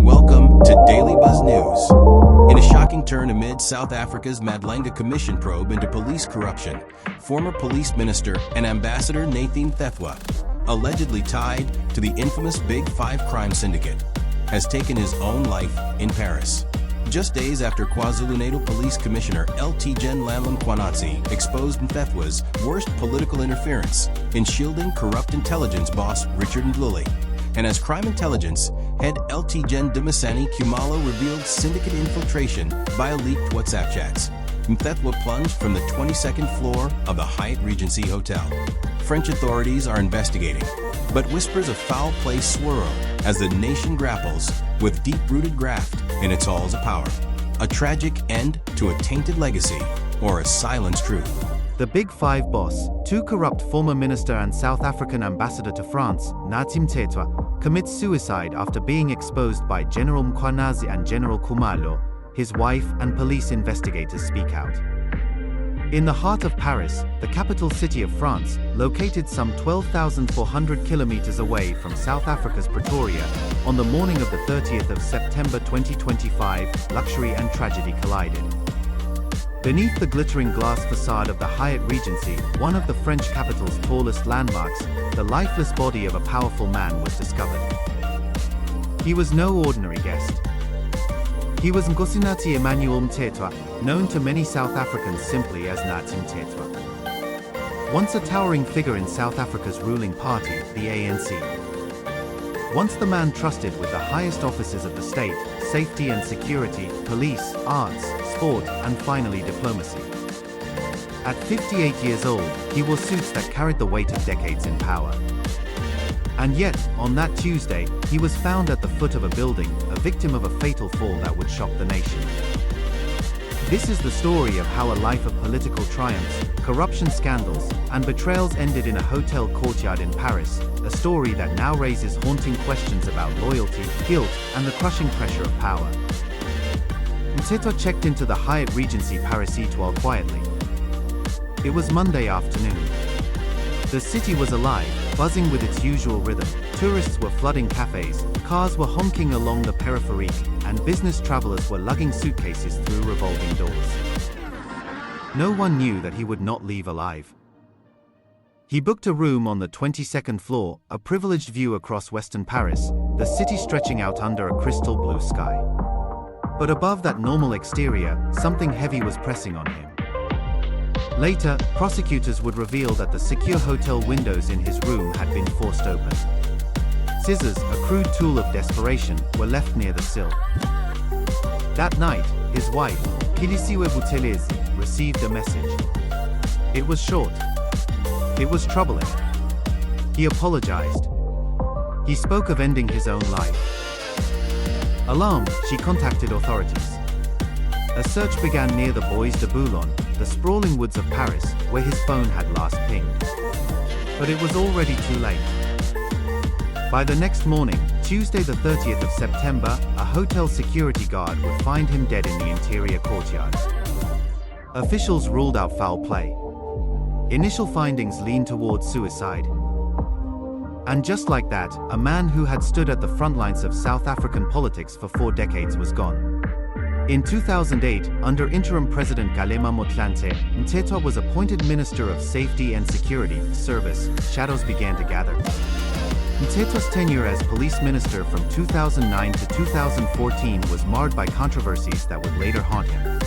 Welcome to Daily Buzz News. In a shocking turn amid South Africa's Madlenga Commission probe into police corruption, former police minister and ambassador Nathi Mthethwa, allegedly tied to the infamous Big Five crime syndicate, has taken his own life in Paris. Just days after KwaZulu-Natal Police Commissioner Lt.Gen Mkhwanazi exposed Mthethwa's worst political interference in shielding corrupt intelligence boss Richard Ndluli. And as crime intelligence head Lt.Gen Khumalo revealed syndicate infiltration via leaked WhatsApp chats, Mthethwa plunged from the 22nd floor of the Hyatt Regency Hotel. French authorities are investigating, but whispers of foul play swirl as the nation grapples with deep-rooted graft in its halls of power. A tragic end to a tainted legacy, or a silenced truth. The Big Five boss, two corrupt former minister and South African ambassador to France, Nathi Mthethwa, commits suicide after being exposed by General Mkhwanazi and General Khumalo. His wife and police investigators speak out. In the heart of Paris, the capital city of France, located some 12,400 kilometers away from South Africa's Pretoria, on the morning of the 30th of September 2025, luxury and tragedy collided. Beneath the glittering glass facade of the Hyatt Regency, one of the French capital's tallest landmarks, the lifeless body of a powerful man was discovered. He was no ordinary guest. He was Nkosinati Emmanuel Mthethwa, known to many South Africans simply as Nathi Mthethwa. Once a towering figure in South Africa's ruling party, the ANC. Once the man trusted with the highest offices of the state, safety and security, police, arts, sport, and finally diplomacy. At 58 years old, he wore suits that carried the weight of decades in power. And yet, on that Tuesday, he was found at the foot of a building, a victim of a fatal fall that would shock the nation. This is the story of how a life of political triumphs, corruption scandals, and betrayals ended in a hotel courtyard in Paris, a story that now raises haunting questions about loyalty, guilt, and the crushing pressure of power. Mthethwa checked into the Hyatt Regency Paris Etoile quietly. It was Monday afternoon. The city was alive, buzzing with its usual rhythm. Tourists were flooding cafes, cars were honking along the peripherique, and business travelers were lugging suitcases through revolving doors. No one knew that he would not leave alive. He booked a room on the 22nd floor, a privileged view across western Paris, the city stretching out under a crystal blue sky. But above that normal exterior, something heavy was pressing on him. Later, prosecutors would reveal that the secure hotel windows in his room had been forced open. Scissors, a crude tool of desperation, were left near the sill. That night, his wife, Philisiwe Buthelezi, received a message. It was short. It was troubling. He apologized. He spoke of ending his own life. Alarmed, she contacted authorities. A search began near the Bois de Boulogne, the sprawling woods of Paris, where his phone had last pinged. But it was already too late. By the next morning, Tuesday the 30th of September, a hotel security guard would find him dead in the interior courtyard. Officials ruled out foul play. Initial findings leaned towards suicide. And just like that, a man who had stood at the front lines of South African politics for 4 decades was gone. In 2008, under interim President Kgalema Motlanthe, Mthethwa was appointed Minister of Safety and Security Service. Shadows began to gather. Mthethwa's tenure as police minister from 2009 to 2014 was marred by controversies that would later haunt him.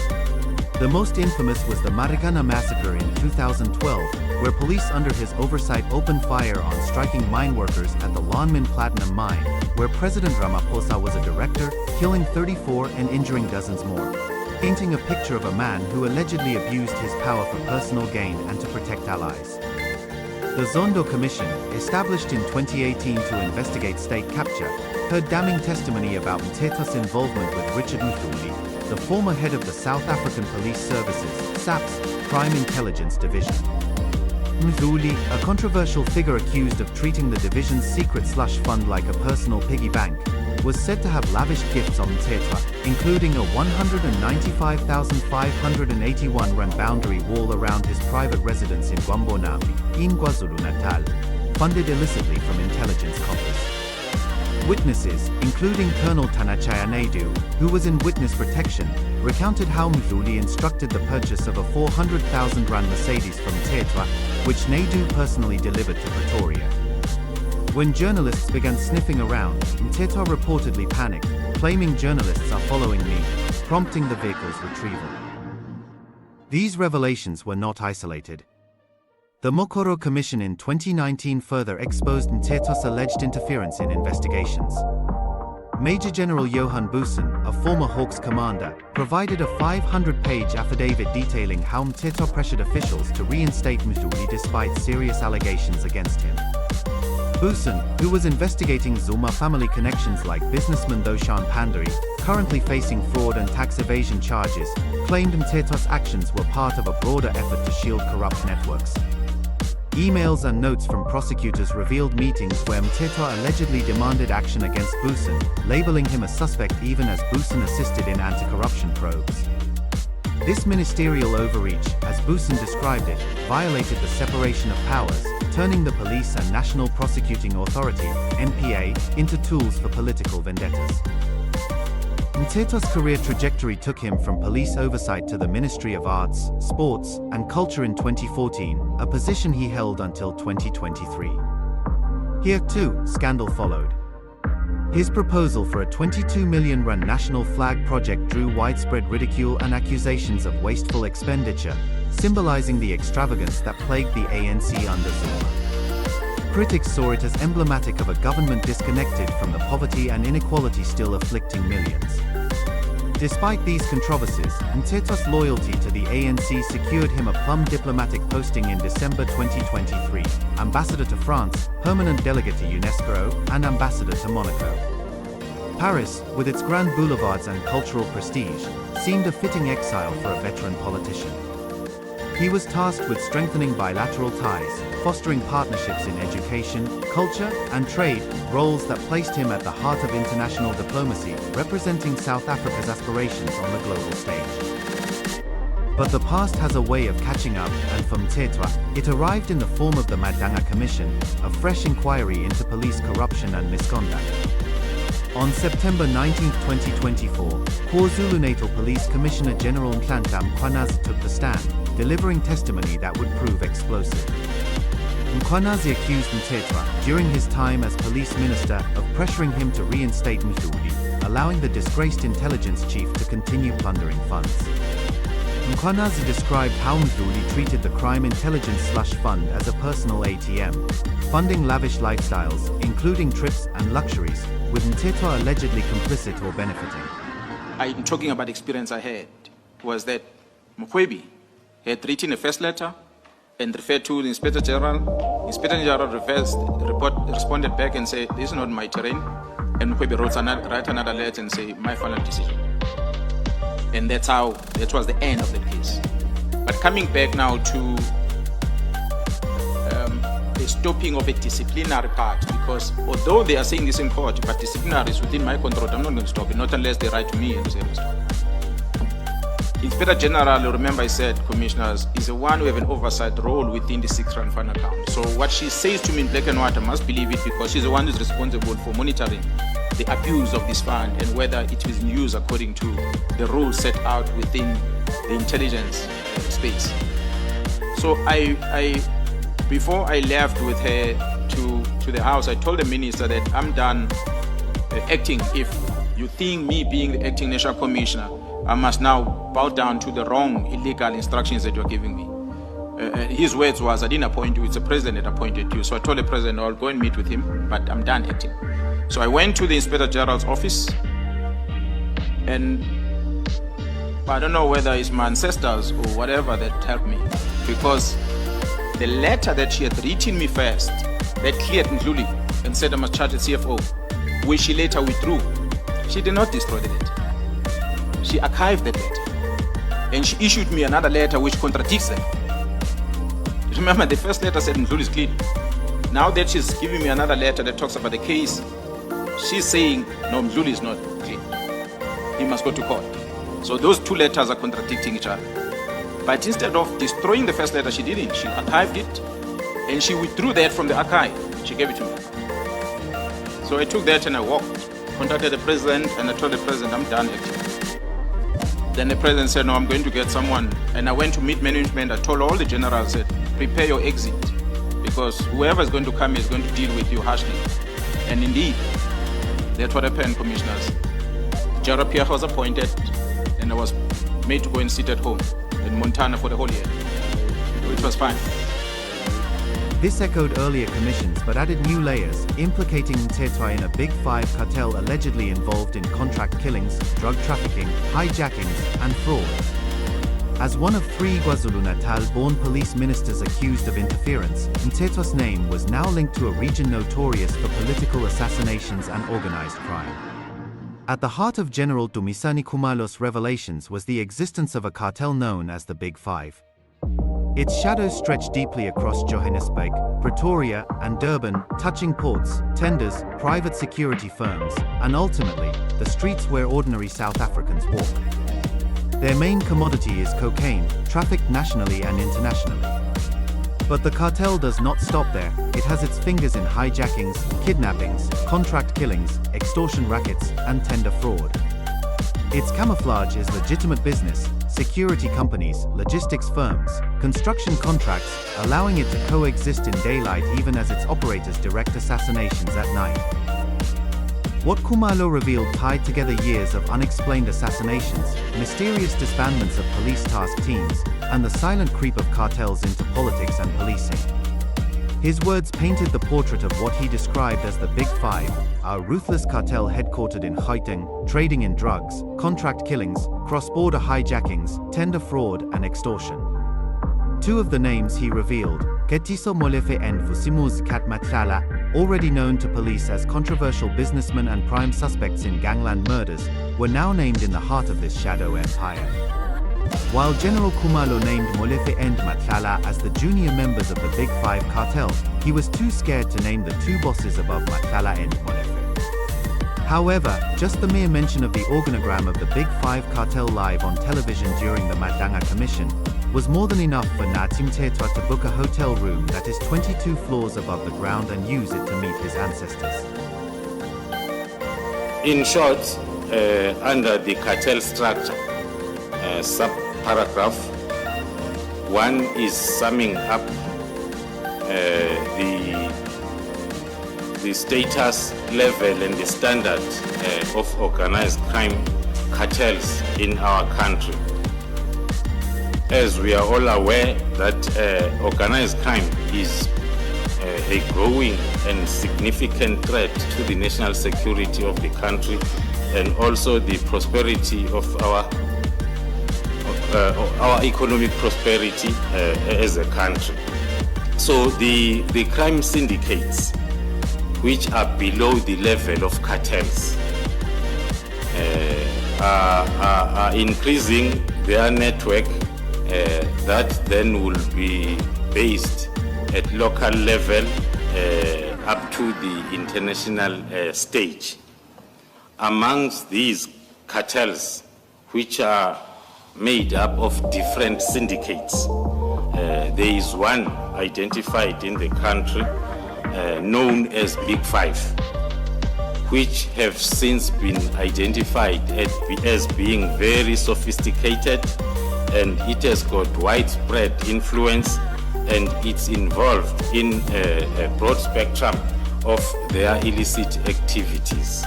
The most infamous was the Marikana massacre in 2012, where police under his oversight opened fire on striking mine workers at the Lonmin Platinum Mine, where President Ramaphosa was a director, killing 34 and injuring dozens more, painting a picture of a man who allegedly abused his power for personal gain and to protect allies. The Zondo Commission, established in 2018 to investigate state capture, heard damning testimony about Mthethwa's involvement with Richard Ndluli, the former head of the South African Police Services, SAP's, Crime Intelligence Division. Ndluli, a controversial figure accused of treating the division's secret slush fund like a personal piggy bank, was said to have lavished gifts on Mthethwa, including a 195,581 rand boundary wall around his private residence in Gwambonambi, in KwaZulu-Natal, funded illicitly from intelligence coffers. Witnesses, including Colonel Tanachaya Naidu, who was in witness protection, recounted how Mthuli instructed the purchase of a 400,000 rand Mercedes from Mthethwa, which Naidu personally delivered to Pretoria. When journalists began sniffing around, Mthethwa reportedly panicked, claiming journalists are following me, prompting the vehicle's retrieval. These revelations were not isolated. The Mokoro Commission in 2019 further exposed Mthethwa's alleged interference in investigations. Major General Johan Bussen, a former Hawks commander, provided a 500-page affidavit detailing how Mthethwa pressured officials to reinstate Mthuli despite serious allegations against him. Bussen, who was investigating Zuma family connections like businessman Doshan Pandari, currently facing fraud and tax evasion charges, claimed Mthethwa's actions were part of a broader effort to shield corrupt networks. Emails and notes from prosecutors revealed meetings where Mthethwa allegedly demanded action against Bussen, labeling him a suspect even as Bussen assisted in anti-corruption probes. This ministerial overreach, as Bussen described it, violated the separation of powers, turning the Police and National Prosecuting Authority (NPA) into tools for political vendettas. Mthethwa's career trajectory took him from police oversight to the Ministry of Arts, Sports, and Culture in 2014, a position he held until 2023. Here too, scandal followed. His proposal for a 22 million rand national flag project drew widespread ridicule and accusations of wasteful expenditure, symbolizing the extravagance that plagued the ANC under Zuma. Critics saw it as emblematic of a government disconnected from the poverty and inequality still afflicting millions. Despite these controversies, Mthethwa's loyalty to the ANC secured him a plum diplomatic posting in December 2023, ambassador to France, permanent delegate to UNESCO, and ambassador to Monaco. Paris, with its grand boulevards and cultural prestige, seemed a fitting exile for a veteran politician. He was tasked with strengthening bilateral ties, fostering partnerships in education, culture, and trade, roles that placed him at the heart of international diplomacy, representing South Africa's aspirations on the global stage. But the past has a way of catching up, and for Mthethwa, it arrived in the form of the Madanga Commission, a fresh inquiry into police corruption and misconduct. On September 19, 2024, KwaZulu-Natal Police Commissioner General Mkhwanazi took the stand, delivering testimony that would prove explosive. Mkhwanazi accused Mthethwa, during his time as police minister, of pressuring him to reinstate Mthuli, allowing the disgraced intelligence chief to continue plundering funds. Mkhwanazi described how Mthuli treated the crime intelligence slush fund as a personal ATM, funding lavish lifestyles, including trips and luxuries, with Mthethwa allegedly complicit or benefiting. I'm talking about experience I had, was that Mkhwebi had written a first letter and referred to the Inspector General. Inspector General responded back and said, this is not my terrain. And Mkhwebi write another letter and say, my final decision. And that was the end of the case. But coming back now to the stopping of a disciplinary part, because although they are saying this in court, but disciplinary is within my control, I'm not going to stop it, not unless they write to me and say, stop. Inspector General, remember I said, commissioners, is the one who have an oversight role within the 6 Rand Fund account. So what she says to me in black and white, I must believe it, because she's the one who's responsible for monitoring the abuse of this fund and whether it is used according to the rules set out within the intelligence space. So before I left with her to the house, I told the minister that I'm done acting. If you think me being the acting national commissioner, I must now bow down to the wrong illegal instructions that you're giving me. His words was, I didn't appoint you, it's the president that appointed you. So I told the president, I'll go and meet with him, but I'm done acting. So I went to the Inspector General's office, and I don't know whether it's my ancestors or whatever that helped me, because the letter that she had written me first, that cleared Mthuli and said I must charge the CFO, which she later withdrew. She did not destroy the letter. She archived that letter, and she issued me another letter which contradicts that. Remember, the first letter said Mthuli is clean. Now that she's giving me another letter that talks about the case, she's saying, no, Mthuli is not clean. He must go to court. So those two letters are contradicting each other. But instead of destroying the first letter, she didn't. She archived it, and she withdrew that from the archive. She gave it to me. So I took that and I walked, contacted the president, and I told the president I'm done acting. Then the president said, no, I'm going to get someone. And I went to meet management. I told all the generals, said, prepare your exit, because whoever is going to come is going to deal with you harshly. And indeed, that's what happened, commissioners. Gerald Pierre was appointed, and I was made to go and sit at home in Montana for the whole year, which was fine. This echoed earlier commissions but added new layers, implicating Mthethwa in a Big Five cartel allegedly involved in contract killings, drug trafficking, hijackings, and fraud. As one of 3 KwaZulu-Natal-born police ministers accused of interference, Mthethwa's name was now linked to a region notorious for political assassinations and organized crime. At the heart of General Dumisani Khumalo's revelations was the existence of a cartel known as the Big Five. Its shadows stretch deeply across Johannesburg, Pretoria, and Durban, touching ports, tenders, private security firms, and ultimately, the streets where ordinary South Africans walk. Their main commodity is cocaine, trafficked nationally and internationally. But the cartel does not stop there. It has its fingers in hijackings, kidnappings, contract killings, extortion rackets, and tender fraud. Its camouflage is legitimate business, security companies, logistics firms, construction contracts, allowing it to coexist in daylight even as its operators direct assassinations at night. What Khumalo revealed tied together years of unexplained assassinations, mysterious disbandments of police task teams, and the silent creep of cartels into politics and policing. His words painted the portrait of what he described as the Big Five, a ruthless cartel headquartered in Gauteng, trading in drugs, contract killings, cross-border hijackings, tender fraud, and extortion. 2 of the names he revealed, Ketiso Molefe and Vusimuzi Katmatlala, already known to police as controversial businessmen and prime suspects in gangland murders, were now named in the heart of this shadow empire. While General Khumalo named Molefe and Matlala as the junior members of the Big Five cartel, he was too scared to name the 2 bosses above Matlala and Molefe. However, just the mere mention of the organogram of the Big Five cartel live on television during the Madlanga Commission was more than enough for Nathi Mthethwa to book a hotel room that is 22 floors above the ground and use it to meet his ancestors. In short, under the cartel structure, sub-paragraph 1 is summing up the status level and the standard of organized crime cartels in our country. As we are all aware that organized crime is a growing and significant threat to the national security of the country and also the prosperity of our economic prosperity as a country. So the crime syndicates, which are below the level of cartels, are increasing their network that then will be based at local level up to the international stage. Amongst these cartels, which are made up of different syndicates, there is one identified in the country known as Big Five, which have since been identified as being very sophisticated, and it has got widespread influence, and it's involved in a broad spectrum of their illicit activities.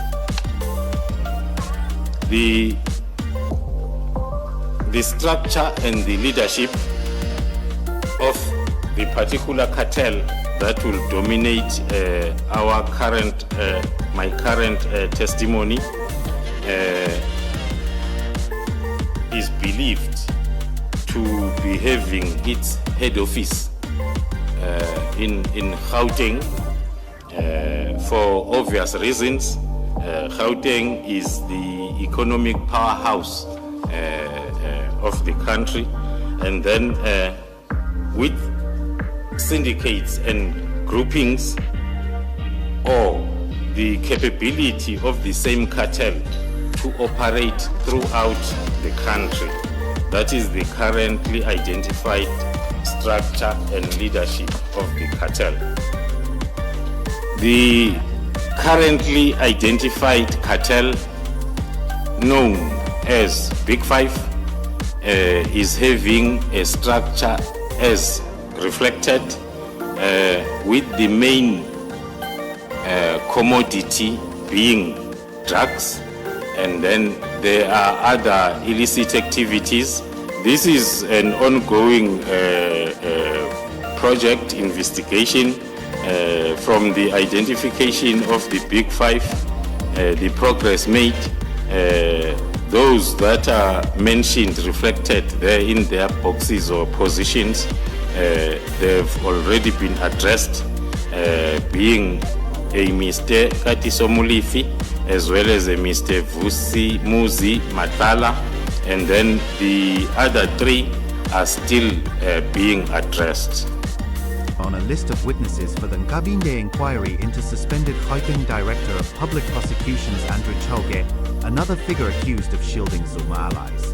The structure and the leadership of the particular cartel that will dominate my current testimony is believed to be having its head office in Gauteng for obvious reasons. Gauteng is the economic powerhouse of the country, and then with syndicates and groupings, or the capability of the same cartel to operate throughout the country. That is the currently identified structure and leadership of the cartel. The currently identified cartel known as Big Five is having a structure as reflected with the main commodity being drugs, and then there are other illicit activities. This is an ongoing project investigation from the identification of the Big Five, the progress made. Those that are mentioned, reflected there in their boxes or positions, they've already been addressed, being a Mr. Katiso Mulifi, as well as a Mr. Vusi Muzi Matala, and then the other three are still being addressed. On a list of witnesses for the Nkabinde inquiry into suspended Gauteng Director of Public Prosecutions Andrew Chauke, another figure accused of shielding Zuma allies.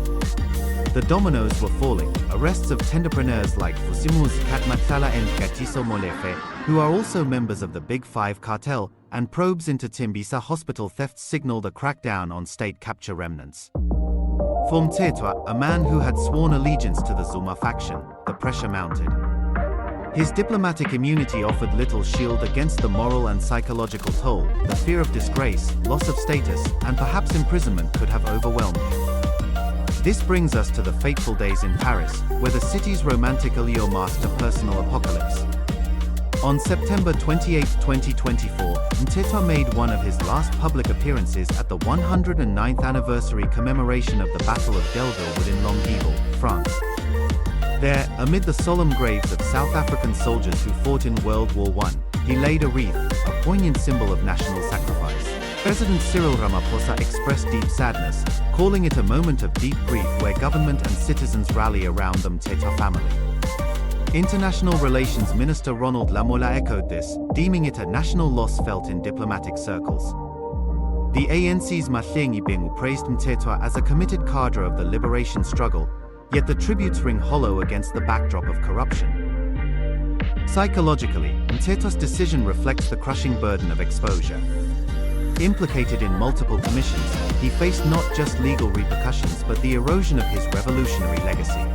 The dominoes were falling. Arrests of tenderpreneurs like Fusimuz Katmatala and Katiso Molefe, who are also members of the Big Five cartel, and probes into Tembisa hospital thefts signaled a crackdown on state capture remnants. For Mthethwa, a man who had sworn allegiance to the Zuma faction, the pressure mounted. His diplomatic immunity offered little shield against the moral and psychological toll. The fear of disgrace, loss of status, and perhaps imprisonment could have overwhelmed him. This brings us to the fateful days in Paris, where the city's romantic allure masked a personal apocalypse. On September 28, 2024, Mthethwa made one of his last public appearances at the 109th anniversary commemoration of the Battle of Delville within Longueville, France. There, amid the solemn graves of South African soldiers who fought in World War I, he laid a wreath, a poignant symbol of national sacrifice. President Cyril Ramaphosa expressed deep sadness, calling it a moment of deep grief where government and citizens rally around the Mthethwa family. International Relations Minister Ronald Lamola echoed this, deeming it a national loss felt in diplomatic circles. The ANC's Mahlengi Bing praised Mthethwa as a committed cadre of the liberation struggle, yet the tributes ring hollow against the backdrop of corruption. Psychologically, Mthethwa's decision reflects the crushing burden of exposure. Implicated in multiple commissions, he faced not just legal repercussions but the erosion of his revolutionary legacy.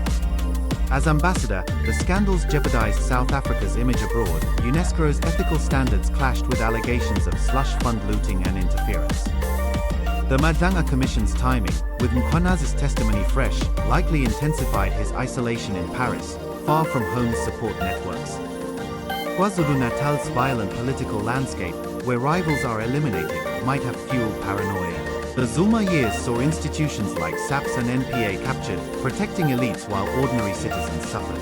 As ambassador, the scandals jeopardized South Africa's image abroad. UNESCO's ethical standards clashed with allegations of slush fund looting and interference. The Madanga Commission's timing, with Mkhwanazi's testimony fresh, likely intensified his isolation in Paris, far from home support networks. KwaZulu-Natal's violent political landscape, where rivals are eliminated, might have fueled paranoia. The Zuma years saw institutions like SAPS and NPA captured, protecting elites while ordinary citizens suffered.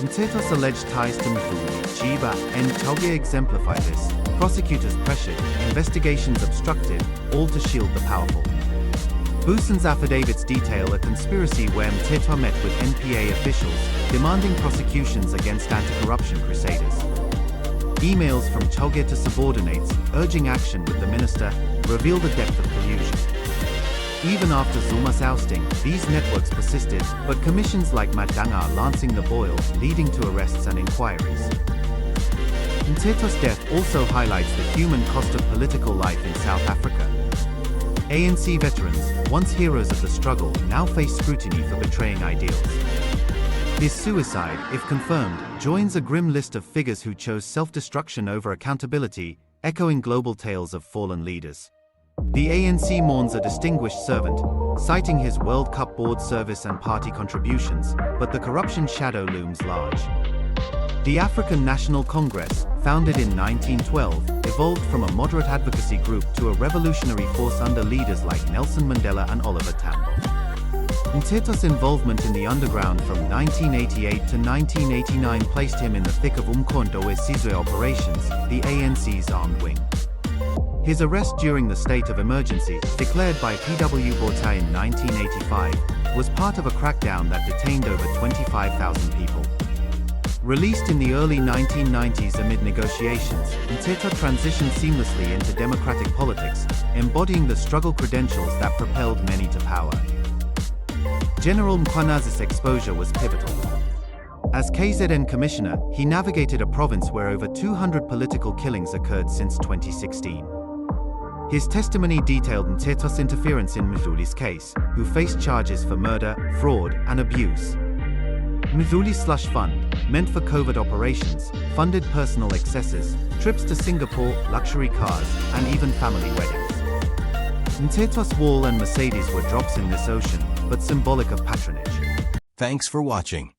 Mthethwa's alleged ties to Mkhulu, Chiba, and Chauke exemplify this. Prosecutors pressured, investigations obstructed, all to shield the powerful. Booson's affidavits detail a conspiracy where Mthethwa met with NPA officials, demanding prosecutions against anti-corruption crusaders. Emails from Chauke to subordinates, urging action with the minister, reveal the depth of collusion. Even after Zuma's ousting, these networks persisted, but commissions like Madanga are lancing the boil, leading to arrests and inquiries. Mthethwa's death also highlights the human cost of political life in South Africa. ANC veterans, once heroes of the struggle, now face scrutiny for betraying ideals. His suicide, if confirmed, joins a grim list of figures who chose self-destruction over accountability, echoing global tales of fallen leaders. The ANC mourns a distinguished servant, citing his World Cup board service and party contributions, but the corruption shadow looms large. The African National Congress, founded in 1912, evolved from a moderate advocacy group to a revolutionary force under leaders like Nelson Mandela and Oliver Tambo. Mthethwa's involvement in the underground from 1988 to 1989 placed him in the thick of Umkhonto weSizwe operations, the ANC's armed wing. His arrest during the state of emergency, declared by P.W. Botha in 1985, was part of a crackdown that detained over 25,000 people. Released in the early 1990s amid negotiations, Mthethwa transitioned seamlessly into democratic politics, embodying the struggle credentials that propelled many to power. General Mkhwanazi's exposure was pivotal. As KZN commissioner, he navigated a province where over 200 political killings occurred since 2016. His testimony detailed Mthethwa's interference in Mdluli's case, who faced charges for murder, fraud, and abuse. Mdluli's slush fund, meant for covert operations, funded personal excesses, trips to Singapore, luxury cars, and even family weddings. Mthethwa's wall and Mercedes were drops in this ocean, but symbolic of patronage. Thanks for watching.